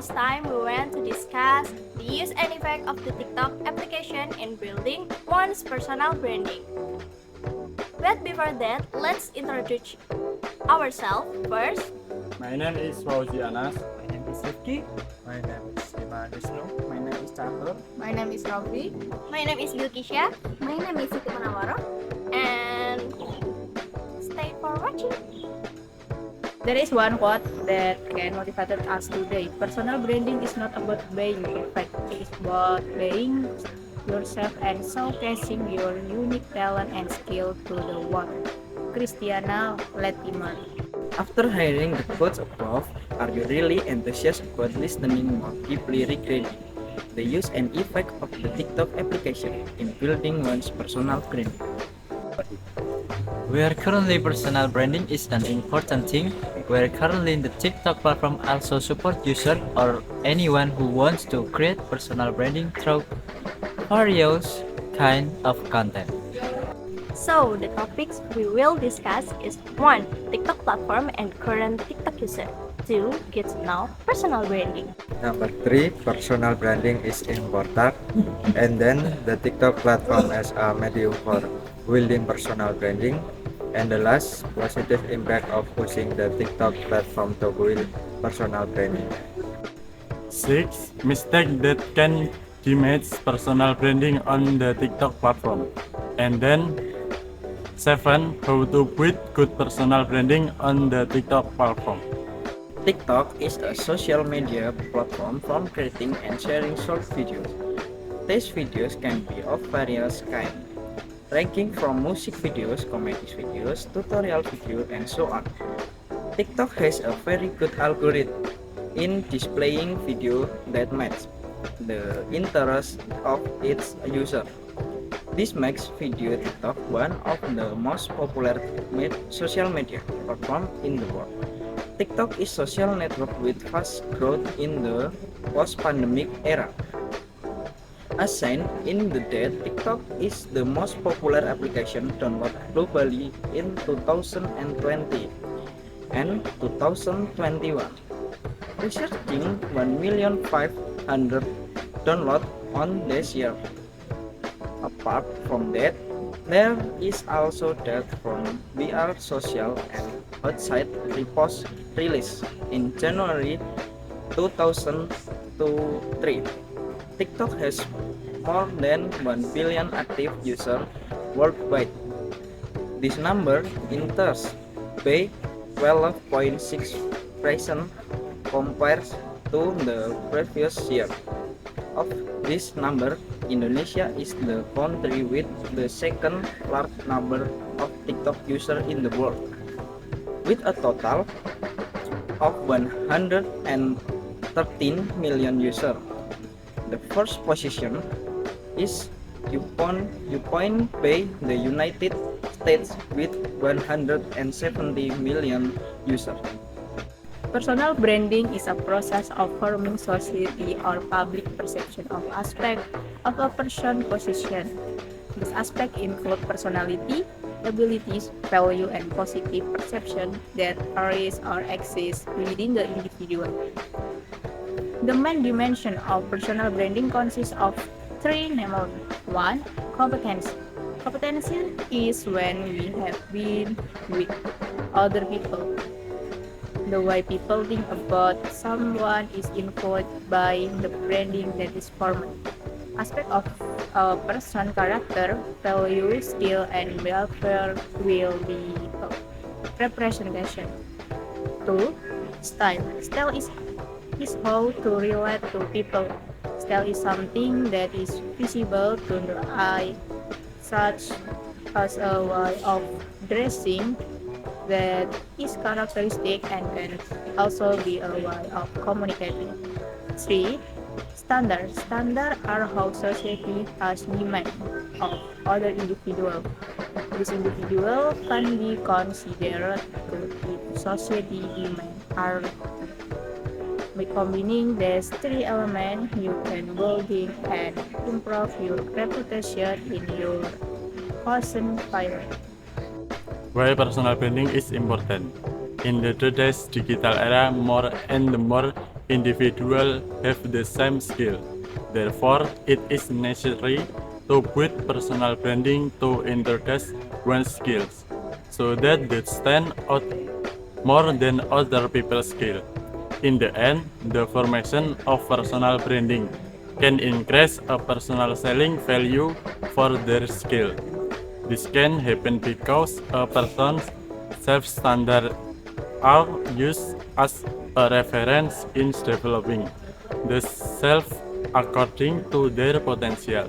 this time we want to discuss the use and effect of the TikTok application in building one's personal branding. But before that, let's introduce ourselves first. My name is Fauzi Anas. My name is Rifki. My name is Iman Wisnu. My name is Chandra. My name is Rofi. My name is Bilkisha. My name is Siti Manawaro. And stay for watching. There is one quote that can motivate us today. Personal branding is not about being perfect. It is about being yourself and showcasing your unique talent and skill to the world. Christiana Latimer. After hearing the quotes above, are you really enthusiastic about listening more deeply regarding the use and effect of the TikTok application in building one's personal branding? Where currently personal branding is an important thing, where currently the TikTok platform also support user or anyone who wants to create personal branding through various kind of content. So, the topics we will discuss is 1. TikTok platform and current TikTok user. 2. Get to know personal branding. Number 3, personal branding is important, and then the TikTok platform as a medium for building personal branding, and the last, positive impact of using the TikTok platform to build personal branding. 6. Mistake that can damage personal branding on the TikTok platform. And then 7. How to build good personal branding on the TikTok platform. TikTok is a social media platform for creating and sharing short videos. These videos can be of various kinds, ranging from music videos, comedy videos, tutorial videos, and so on. TikTok has a very good algorithm in displaying videos that match the interest of its user. This makes video TikTok one of the most popular social media platforms in the world. TikTok is a social network with fast growth in the post-pandemic era. As seen in the data, TikTok is the most popular application downloaded globally in 2020 and 2021, reaching 1,500,000 downloads on this year. Apart from that, there is also data from VR Social and Outside Repost release in January 2023. TikTok has more than 1 billion active users worldwide. This number increased by 12.6% compared to the previous year. Of this number, Indonesia is the country with the second largest number of TikTok users in the world, with a total of 113 million users. The first position is occupied by the United States with 170 million users. Personal branding is a process of forming society or public perception of aspect of a person's position. This aspect include personality, abilities, value, and positive perception that arise or exist within the individual. The main dimension of personal branding consists of 3, namely 1. Competency. Competency is when we have been with other people. The way people think about someone is influenced by the branding that is formed. Aspect of a person's character, value, skill, and behavior will be representation. 2. Style. Style is how to relate to people. Style is something that is visible to the eye, such as a way of dressing that is characteristic and can also be a way of communicating. 3. Standards. Standards are how society has demand of other individuals. This individual can be considered to be society demand are. By combining these 3 elements, you can build and improve your reputation in your chosen field. Why personal branding is important. In the today's digital era, more and more individuals have the same skill. Therefore, it is necessary to build personal branding to introduce one's skills so that they stand out more than other people's skill. In the end, the formation of personal branding can increase a personal selling value for their skill. This can happen because a person's self-standard are used as a reference in developing the self according to their potential.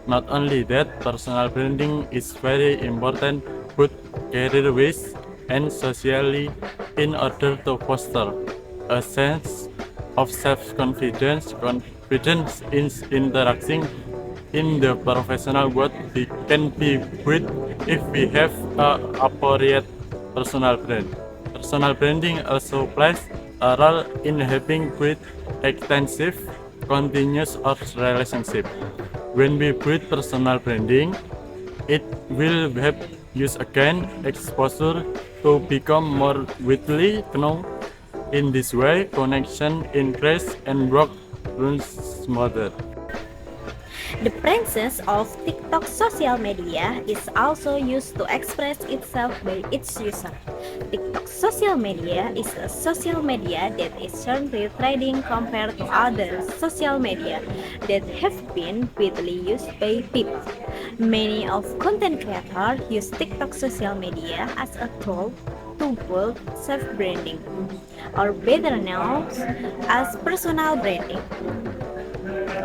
Not only that, personal branding is very important both career-wise and socially in order to foster a sense of self-confidence, confidence in interacting in the professional world can be built if we have a appropriate personal brand. Personal branding also plays a role in helping build extensive, continuous relationship. When we build personal branding, it will help us again exposure to become more widely known. In this way, connection increase and work runs smoother. The presence of TikTok social media is also used to express itself by its user. TikTok social media is a social media that is currently trending compared to other social media that have been widely used by people. Many of content creators use TikTok social media as a tool to build self-branding, or better known as personal branding.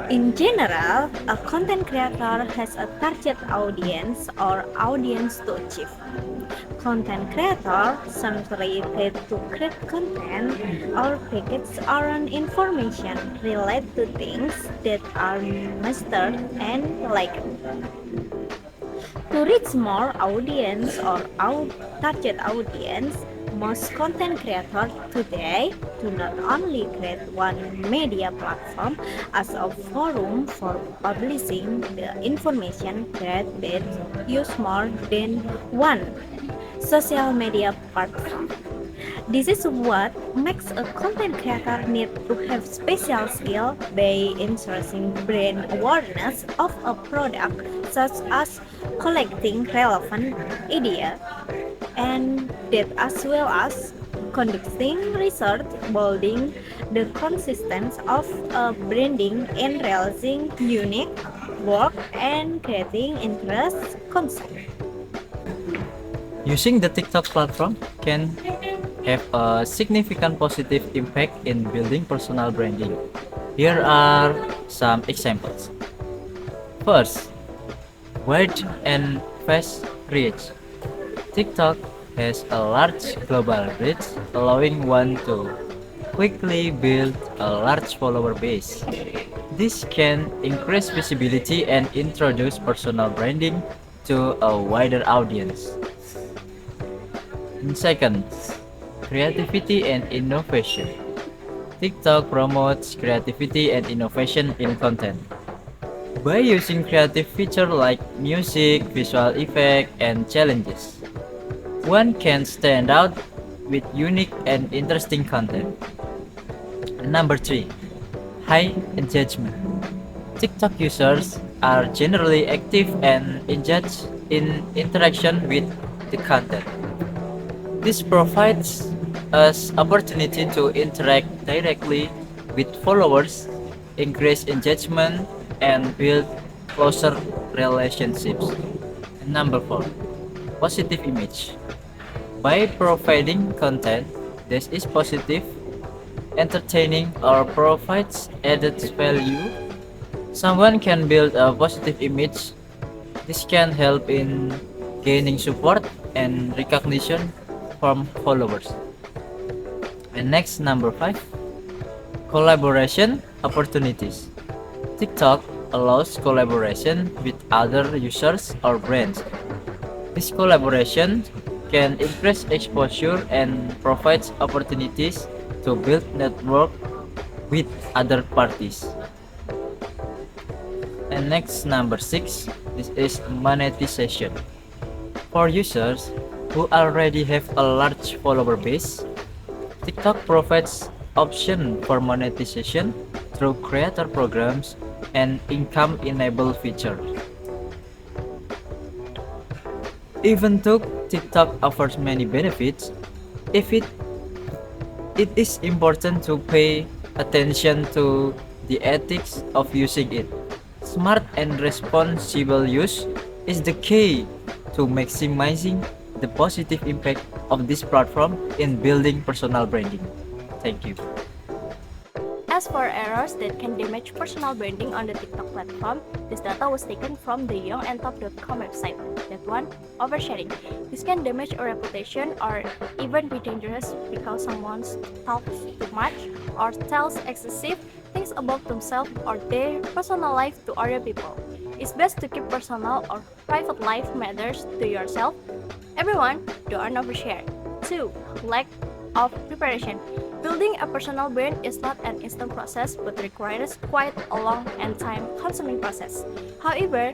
In general, a content creator has a target audience or audience to achieve. Content creators simply try to create content or package around information related to things that are mastered and liked. To reach more audience or target audience, most content creators today do not only create one media platform as a forum for publishing the information, but they use more than one social media platform. This is what makes a content creator need to have special skill by ensuring brand awareness of a product, such as collecting relevant ideas and that, as well as conducting research, building the consistency of a branding and realizing unique work and creating interest concept. Using the TikTok platform can have a significant positive impact in building personal branding. Here are some examples. First, wide and fast reach. TikTok has a large global reach, allowing one to quickly build a large follower base. This can increase visibility and introduce personal branding to a wider audience. And second, creativity and innovation. TikTok promotes creativity and innovation in content. By using creative features like music, visual effects, and challenges, one can stand out with unique and interesting content. Number 3. High engagement. TikTok users are generally active and engaged in interaction with the content. This provides us opportunity to interact directly with followers, increase engagement, and build closer relationships. And number 4. Positive image. By providing content that is positive, entertaining, or provides added value, someone can build a positive image. This can help in gaining support and recognition from followers. And next, number 5, collaboration opportunities. TikTok allows collaboration with other users or brands. This collaboration can increase exposure and provides opportunities to build network with other parties. And next, number 6, this is monetization. For users who already have a large follower base, TikTok provides option for monetization through creator programs and income-enable features. Even though TikTok offers many benefits, if it is important to pay attention to the ethics of using it. Smart and responsible use is the key to maximizing the positive impact of this platform in building personal branding. Thank you. As for errors that can damage personal branding on the TikTok platform, this data was taken from the youngandtop.com website. That one, oversharing. This can damage a reputation or even be dangerous because someone talks too much or tells excessive things about themselves or their personal life to other people. It's best to keep personal or private life matters to yourself. Everyone, don't overshare. 2. Lack of preparation. Building a personal brand is not an instant process but requires quite a long and time-consuming process. However,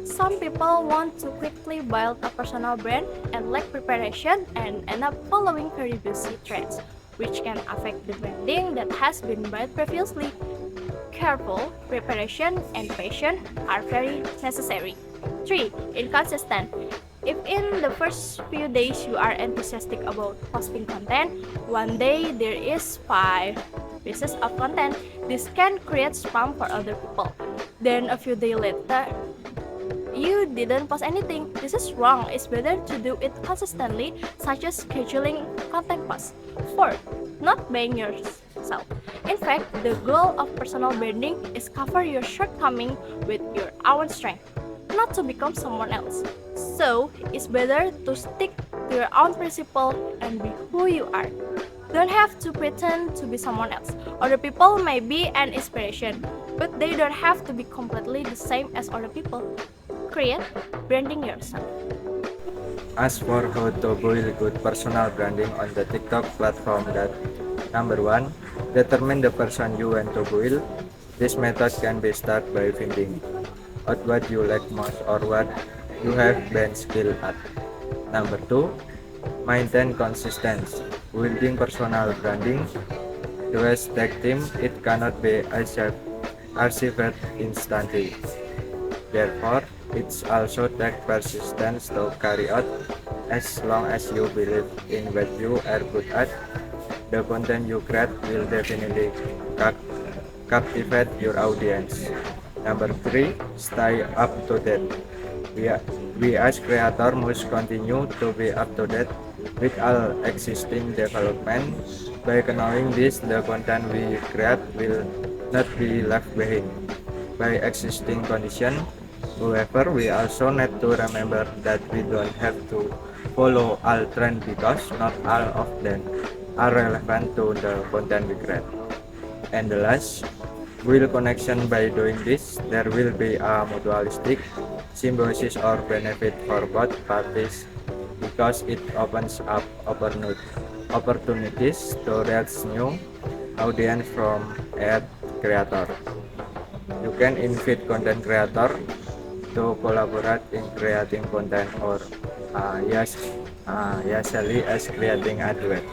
some people want to quickly build a personal brand and lack preparation and end up following very busy trends, which can affect the branding that has been built previously. Careful preparation and patience are very necessary. 3. Inconsistent. If in the first few days you are enthusiastic about posting content, one day there is 5 pieces of content, this can create spam for other people. Then a few days later, you didn't post anything. This is wrong. It's better to do it consistently, such as scheduling content posts. 4. Not buying yourself. In fact, the goal of personal branding is cover your shortcoming with your own strength, not to become someone else. So, it's better to stick to your own principle and be who you are. Don't have to pretend to be someone else. Other people may be an inspiration, but they don't have to be completely the same as other people. Create branding yourself. As for how to build good personal branding on the TikTok platform, that number 1, determine the person you want to build. This method can be started by finding out what you like most or what you have been skilled at. Number 2, maintain consistency. Building personal branding to a tag team, it cannot be achieved instantly. Therefore, it's also take persistence to carry out. As long as you believe in what you are good at, the content you create will definitely captivate your audience. Number 3, stay up to date. We as creators must continue to be up to date with all existing development. By knowing this, the content we create will not be left behind by existing conditions. However, we also need to remember that we don't have to follow all trends because not all of them are relevant to the content we create. And the last, will connection. By doing this, there will be a mutualistic symbiosis or benefit for both parties because it opens up opportunities to reach new audience from ad creator. You can invite content creator to collaborate in creating content or usually as creating a duet.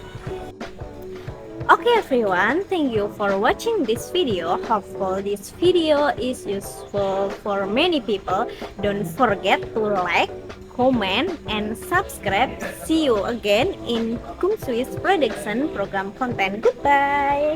Okay everyone, thank you for watching this video. Hopefully this video is useful for many people. Don't forget to like, comment, and subscribe. See you again in Kung Swiss Production Program Content. Goodbye!